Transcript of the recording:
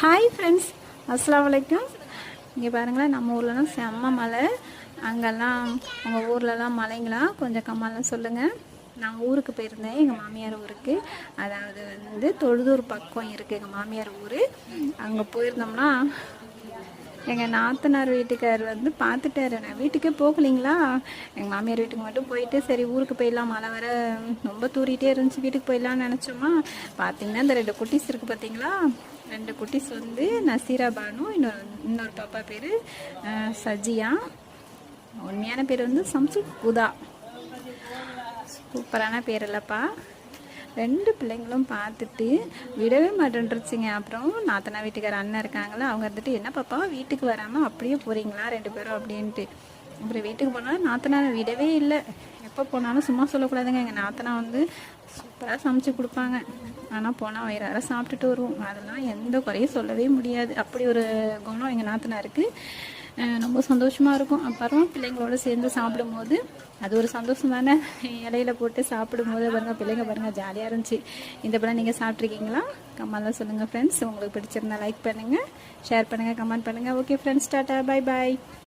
Hi friends, அஸ்ஸலாமு அலைக்கும். இங்கே பாருங்களேன், நம்ம ஊர்லலாம் செம்ம மழை. அங்கெல்லாம் உங்கள் ஊர்லலாம் மழைங்களா? கொஞ்சம் கம்மாலாம் சொல்லுங்கள். நான் ஊருக்கு போயிருந்தேன், எங்கள் மாமியார் ஊருக்கு. அதாவது தொழுதூர் பக்கம் இருக்குது எங்கள் மாமியார் ஊர். அங்கே போயிருந்தோம்னா எங்கள் நாத்தனார் வீட்டுக்கார் பார்த்துட்டாரு. நான் வீட்டுக்கே போகலைங்களா, எங்கள் மாமியார் வீட்டுக்கு மட்டும் போயிட்டு சரி ஊருக்கு போயிடலாம், மழை வர ரொம்ப தூரிகிட்டே இருந்துச்சு, வீட்டுக்கு போயிடலான்னு நினச்சோமா. பார்த்தீங்கன்னா இந்த 2 குட்டீஸ் இருக்குது பார்த்தீங்களா, 2 குட்டீஸ் நசீரா பானு, இன்னொரு பாப்பா பேர் சஜியா. உண்மையான பேர் சம்சு புதா. சூப்பரான பேர் இல்லைப்பா. 2 பிள்ளைங்களும் பார்த்துட்டு விடவே மாட்டேன்ருச்சுங்க. அப்புறம் நாத்தனா வீட்டுக்கார அண்ணன் இருக்காங்களா, அவங்க என்ன பாப்பா வீட்டுக்கு வராமல் அப்படியே போகிறீங்களா 2 பேரும் அப்படின்ட்டு. அப்புறம் வீட்டுக்கு போனாலும் நாத்தனா விடவே இல்லை. எப்போ போனாலும் சும்மா சொல்லக்கூடாதுங்க, எங்கள் நாத்தனா சூப்பராக சமைச்சு கொடுப்பாங்க. ஆனால் போனால் வயிறார சாப்பிட்டுட்டு வருவோம். அதெல்லாம் எந்த குறையும் சொல்லவே முடியாது. அப்படி ஒரு குணம் எங்கள் நாத்தனா இருக்குது. ரொம்ப சந்தோஷமாக இருக்கும். அப்புறம் பிள்ளைங்களோட சேர்ந்து சாப்பிடும்போது அது ஒரு சந்தோஷம் தானே. இலையில போட்டு சாப்பிடும்போது பாருங்கள், பிள்ளைங்க பாருங்கள் ஜாலியாக இருந்துச்சு. இந்த படம் நீங்கள் சாப்பிட்ருக்கீங்களா? கமெண்ட்லாம் சொல்லுங்கள் ஃப்ரெண்ட்ஸ். உங்களுக்கு பிடிச்சிருந்தா லைக் பண்ணுங்கள், ஷேர் பண்ணுங்கள், கமெண்ட் பண்ணுங்கள். Okay friends, tata, bye bye.